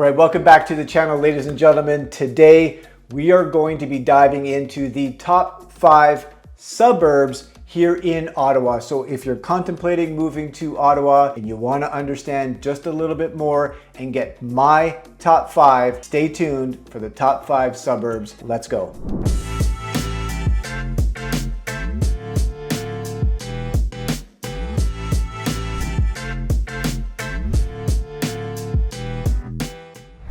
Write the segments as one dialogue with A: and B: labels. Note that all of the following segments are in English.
A: right, welcome back to the channel, ladies and gentlemen. Today, we are going to be diving into the top 5 suburbs here in Ottawa. So if you're contemplating moving to Ottawa and you want to understand just a little bit more and get my top 5, stay tuned for the top 5 suburbs. Let's go.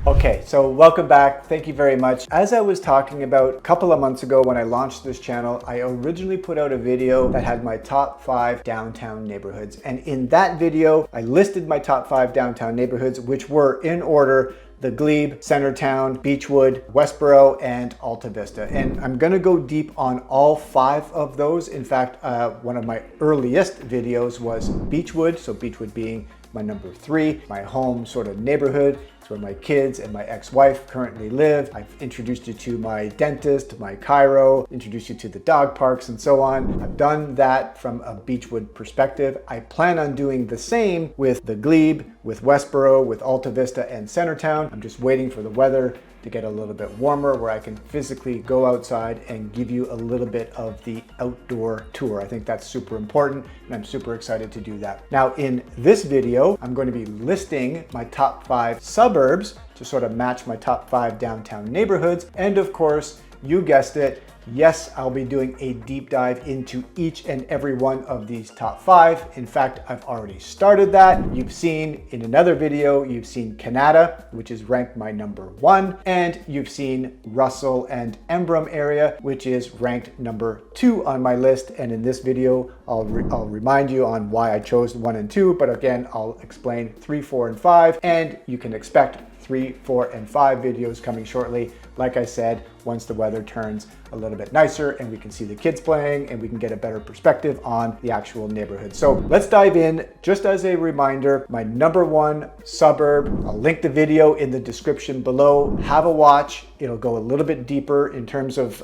A: Okay, so welcome back. Thank you very much. As I was talking about a couple of months ago when I launched this channel, I originally put out a video that had my top 5 downtown neighborhoods. And in that video, I listed my top 5 downtown neighborhoods, which were in order: the Glebe, Centertown, Beechwood, Westboro, and Alta Vista. And I'm gonna go deep on all 5 of those. In fact, one of my earliest videos was Beechwood, so Beechwood being my number 3, my home sort of neighborhood. It's where my kids and my ex-wife currently live. I've introduced you to my dentist, my chiro, introduced you to the dog parks and so on. I've done that from a Beechwood perspective. I plan on doing the same with the Glebe, with Westboro, with Alta Vista and Centertown. I'm just waiting for the weather to get a little bit warmer where I can physically go outside and give you a little bit of the outdoor tour. I think that's super important and I'm super excited to do that. Now in this video, I'm going to be listing my top 5 suburbs to sort of match my top 5 downtown neighborhoods. And of course, you guessed it, yes, I'll be doing a deep dive into each and every one of these top 5. In fact, I've already started that. You've seen in another video, you've seen Kanata, which is ranked my number 1, and you've seen Russell and Embrun area, which is ranked number 2 on my list. And in this video, I'll remind you on why I chose 1 and 2, but again, I'll explain 3, 4, and 5, and you can expect 3, 4, and 5 videos coming shortly. Like I said, once the weather turns a little bit nicer and we can see the kids playing and we can get a better perspective on the actual neighborhood. So let's dive in. Just as a reminder, my number 1 suburb, I'll link the video in the description below. Have a watch. It'll go a little bit deeper in terms of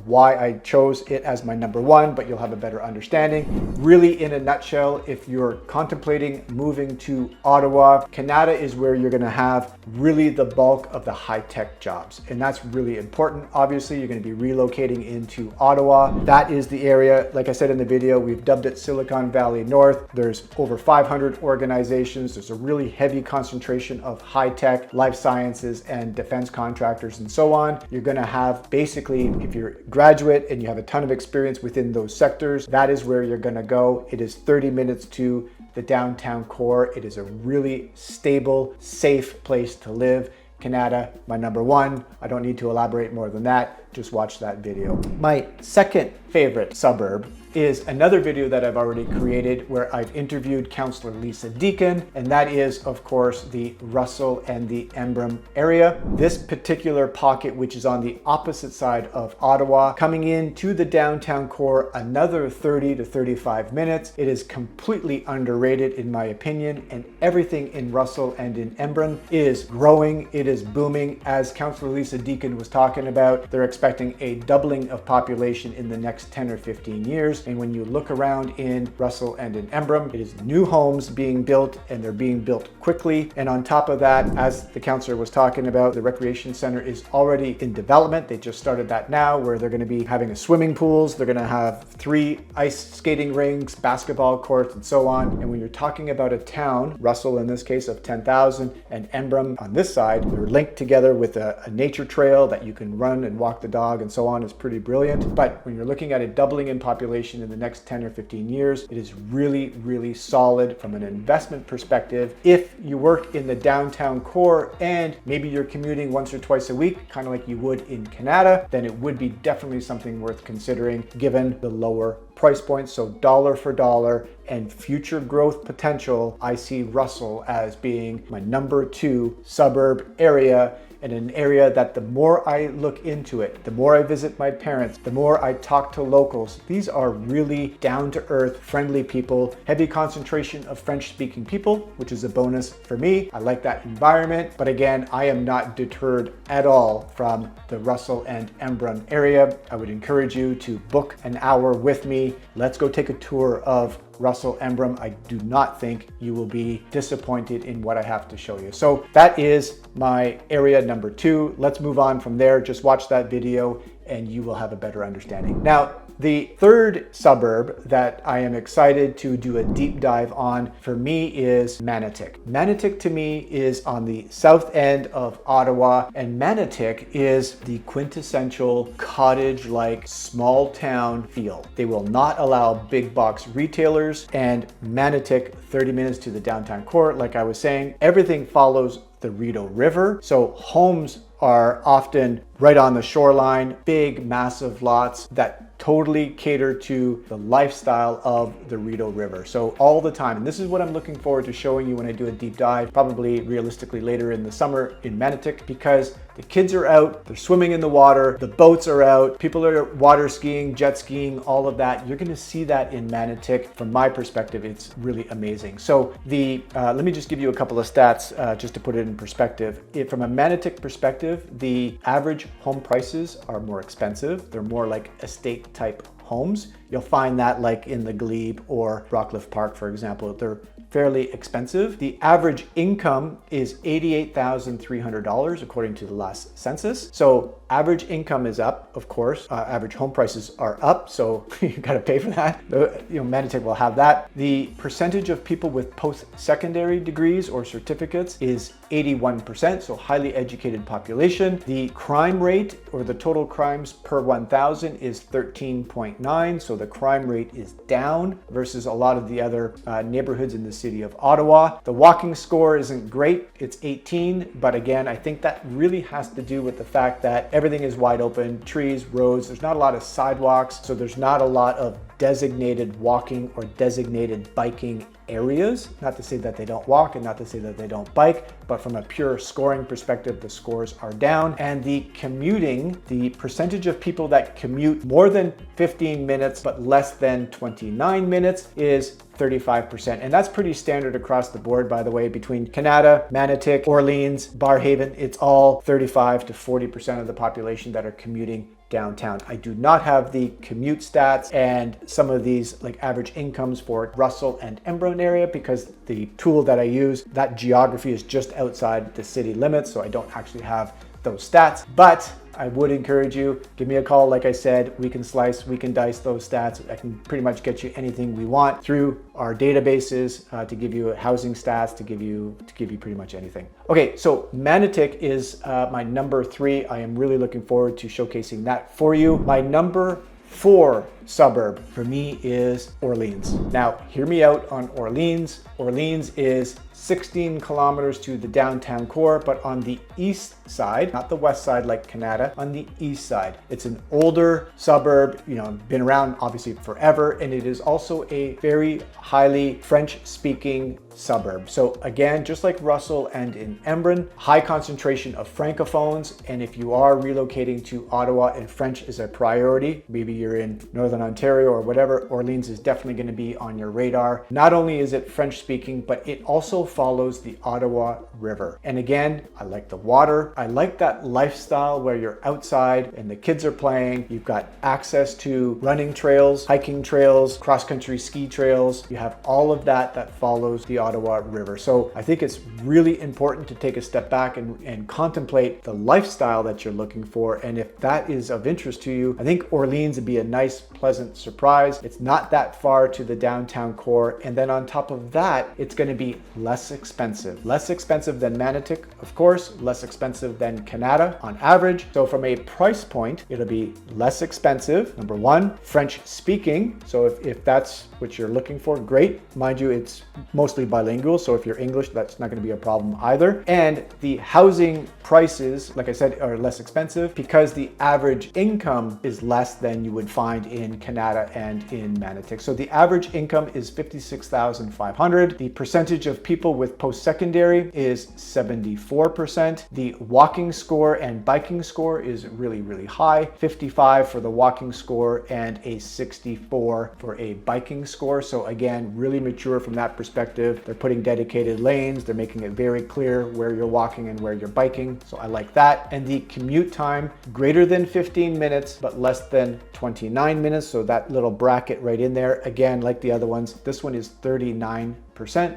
A: why I chose it as my number 1, but you'll have a better understanding. Really, in a nutshell, if you're contemplating moving to Ottawa, Kanata is where you're gonna have really the bulk of the high-tech jobs. And that's really important. Obviously, you're gonna be relocating into Ottawa. That is the area, like I said in the video, we've dubbed it Silicon Valley North. There's over 500 organizations. There's a really heavy concentration of high-tech, life sciences, and defense contractors and so on. You're gonna have basically, if you're a graduate and you have a ton of experience within those sectors, that is where you're gonna go. It is 30 minutes to the downtown core. It is a really stable, safe place to live. Kanata, my number 1. I don't need to elaborate more than that. Just watch that video. My second favorite suburb is another video that I've already created where I've interviewed Councillor Lisa Deacon, and that is, of course, the Russell and the Embrun area. This particular pocket, which is on the opposite side of Ottawa, coming into the downtown core another 30 to 35 minutes. It is completely underrated in my opinion, and everything in Russell and in Embrun is growing. It is booming. As Councillor Lisa Deacon was talking about, they're expecting a doubling of population in the next 10 or 15 years. And when you look around in Russell and in Embrun, it is new homes being built and they're being built quickly. And on top of that, as the councillor was talking about, the recreation center is already in development. They just started that now, where they're going to be having swimming pools. They're going to have 3 ice skating rinks, basketball courts, and so on. And when you're talking about a town, Russell in this case of 10,000 and Embrun on this side, they're linked together with a nature trail that you can run and walk the dog and so on. It's pretty brilliant. But when you're looking at a doubling in population in the next 10 or 15 years, it is really, really solid from an investment perspective. If you work in the downtown core and maybe you're commuting once or twice a week, kind of like you would in Kanata, then it would be definitely something worth considering given the lower price point. So dollar for dollar and future growth potential, I see Russell as being my number 2 suburb area, and an area that the more I look into it, the more I visit my parents, the more I talk to locals. These are really down-to-earth, friendly people, heavy concentration of French-speaking people, which is a bonus for me. I like that environment, but again, I am not deterred at all from the Russell and Embrun area. I would encourage you to book an hour with me. Let's go take a tour of Russell, Embrun, I do not think you will be disappointed in what I have to show you. So that is my area number 2. Let's move on from there. Just watch that video and you will have a better understanding. Now, the third suburb that I am excited to do a deep dive on for me is Manotick. Manotick to me is on the south end of Ottawa, and Manotick is the quintessential cottage-like small town feel. They will not allow big box retailers, and Manotick, 30 minutes to the downtown core, like I was saying, everything follows the Rideau River. So homes are often right on the shoreline, big, massive lots that totally cater to the lifestyle of the Rideau River. So all the time, and this is what I'm looking forward to showing you when I do a deep dive, probably realistically later in the summer in Manotick, because the kids are out, they're swimming in the water, the boats are out, people are water skiing, jet skiing, all of that. You're gonna see that in Manotick. From my perspective, it's really amazing. So let me just give you a couple of stats just to put it in perspective. From a Manotick perspective, the average home prices are more expensive. They're more like estate type homes. You'll find that like in the Glebe or Rockcliffe Park, for example. They're fairly expensive. The average income is $88,300 according to the last census. So average income is up, of course. Average home prices are up, so you gotta pay for that. Manotick will have that. The percentage of people with post-secondary degrees or certificates is 81%, so highly educated population. The crime rate, or the total crimes per 1,000, is 13.9, so the crime rate is down versus a lot of the other neighborhoods in the city of Ottawa. The walking score isn't great, it's 18, but again, I think that really has to do with the fact that everything is wide open, trees, roads, there's not a lot of sidewalks, so there's not a lot of designated walking or designated biking areas. Not to say that they don't walk and not to say that they don't bike, but from a pure scoring perspective, the scores are down. And the commuting, the percentage of people that commute more than 15 minutes but less than 29 minutes is 35%. And that's pretty standard across the board, by the way, between Kanata, Manotick, Orleans, Barrhaven. It's all 35 to 40% of the population that are commuting downtown. I do not have the commute stats and some of these like average incomes for Russell and Embrun area because the tool that I use, that geography is just outside the city limits, so I don't actually have those stats. But I would encourage you, give me a call. Like I said, we can slice, we can dice those stats. I can pretty much get you anything we want through our databases to give you housing stats, to give you pretty much anything. Okay, so Manotick is my number 3. I am really looking forward to showcasing that for you. My number 4 suburb for me is Orleans. Now, hear me out on Orleans. Orleans is 16 kilometers to the downtown core, but on the east side, not the west side like Kanata, on the east side. It's an older suburb, been around obviously forever, and it is also a very highly French-speaking suburb. So again, just like Russell and in Embrun, high concentration of francophones, and if you are relocating to Ottawa and French is a priority, maybe you're in Northern Ontario or whatever, Orleans is definitely going to be on your radar. Not only is it French-speaking, but it also follows the Ottawa River. And again, I like the water. I like that lifestyle where you're outside and the kids are playing. You've got access to running trails, hiking trails, cross-country ski trails. You have all of that follows the Ottawa River. So I think it's really important to take a step back and contemplate the lifestyle that you're looking for. And if that is of interest to you, I think Orleans would be a nice, pleasant surprise. It's not that far to the downtown core. And then on top of that, it's going to be less expensive. Less expensive than Manotick, of course, less expensive than Kanata on average. So from a price point, it'll be less expensive. Number 1, French speaking. So if that's what you're looking for, great. Mind you, it's mostly bilingual. So if you're English, that's not going to be a problem either. And the housing prices, like I said, are less expensive because the average income is less than you would find in Kanata and in Manotick. So the average income is $56,500. The percentage of people with post-secondary is 74%. The walking score and biking score is really, really high. 55 for the walking score and a 64 for a biking score. So again, really mature from that perspective. They're putting dedicated lanes. They're making it very clear where you're walking and where you're biking. So I like that. And the commute time, greater than 15 minutes, but less than 29 minutes. areas. So that little bracket right in there, again, like the other ones, this one is 39%.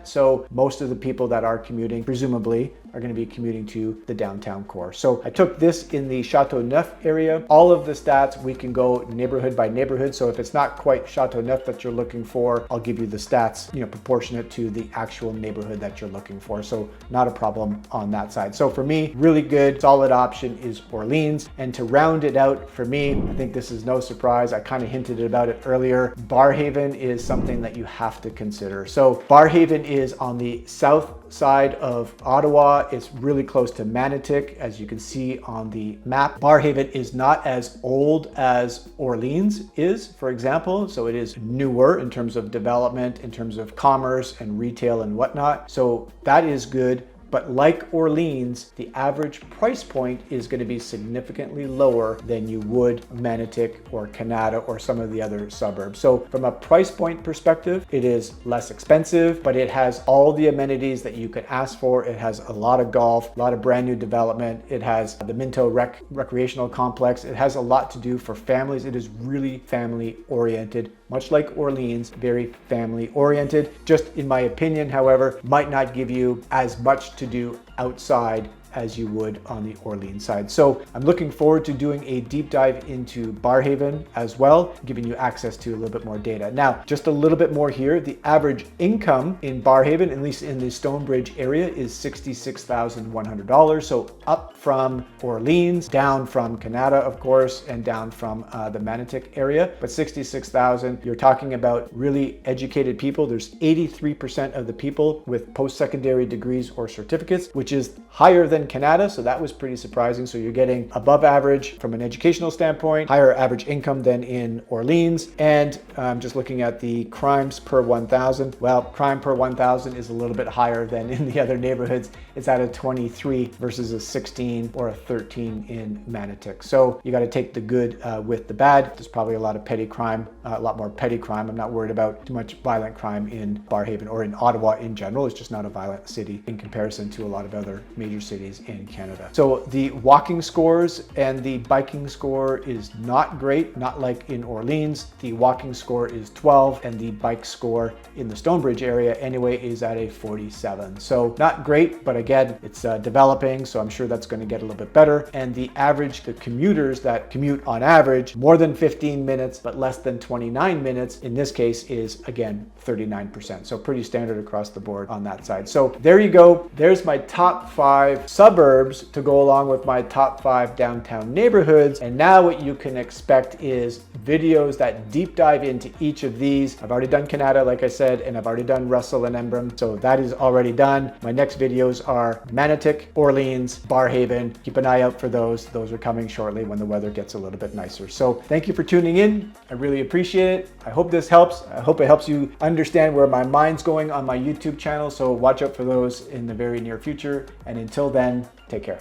A: So most of the people that are commuting, presumably, are going to be commuting to the downtown core. So I took this in the Chateauneuf area. All of the stats, we can go neighborhood by neighborhood. So if it's not quite Chateauneuf that you're looking for, I'll give you the stats, proportionate to the actual neighborhood that you're looking for. So not a problem on that side. So for me, really good, solid option is Orleans. And to round it out for me, I think this is no surprise. I kind of hinted about it earlier. Barrhaven is something that you have to consider. So Barrhaven is on the south side of Ottawa. It's really close to Manotick, as you can see on the map. Barrhaven is not as old as Orleans is, for example. So it is newer in terms of development, in terms of commerce and retail and whatnot. So that is good. But like Orleans, the average price point is going to be significantly lower than you would Manotick or Kanata or some of the other suburbs. So from a price point perspective, it is less expensive, but it has all the amenities that you could ask for. It has a lot of golf, a lot of brand new development. It has the Minto recreational complex. It has a lot to do for families. It is really family oriented, much like Orleans, very family oriented. Just in my opinion, however, might not give you as much to do outside as you would on the Orleans side. So I'm looking forward to doing a deep dive into Barrhaven as well, giving you access to a little bit more data. Now, just a little bit more here. The average income in Barrhaven, at least in the Stonebridge area, is $66,100. So up from Orleans, down from Kanata, of course, and down from the Manotick area. But 66,000, you're talking about really educated people. There's 83% of the people with post-secondary degrees or certificates, which is higher than Kanata, so that was pretty surprising. So you're getting above average from an educational standpoint, higher average income than in Orleans. And just looking at the crimes per 1,000, well, crime per 1,000 is a little bit higher than in the other neighborhoods. It's at a 23 versus a 16 or a 13 in Manotick. So you got to take the good with the bad. There's probably a lot of petty crime, a lot more petty crime. I'm not worried about too much violent crime in Barrhaven or in Ottawa in general. It's just not a violent city in comparison to a lot of other major cities in Canada. So the walking scores and the biking score is not great, not like in Orleans. The walking score is 12 and the bike score in the Stonebridge area anyway is at a 47. So not great, but again, it's developing, so I'm sure that's going to get a little bit better. And the commuters that commute on average more than 15 minutes but less than 29 minutes in this case is again 39%. So pretty standard across the board on that side. So there you go. There's my top 5 suburbs to go along with my top 5 downtown neighborhoods. And now what you can expect is videos that deep dive into each of these. I've already done Kanata, like I said, and I've already done Russell and Embrun. So that is already done. My next videos are Manotick, Orleans, Barrhaven. Keep an eye out for those. Those are coming shortly when the weather gets a little bit nicer. So thank you for tuning in. I really appreciate it. I hope this helps. I hope it helps you understand where my mind's going on my YouTube channel. So watch out for those in the very near future. And until then, take care.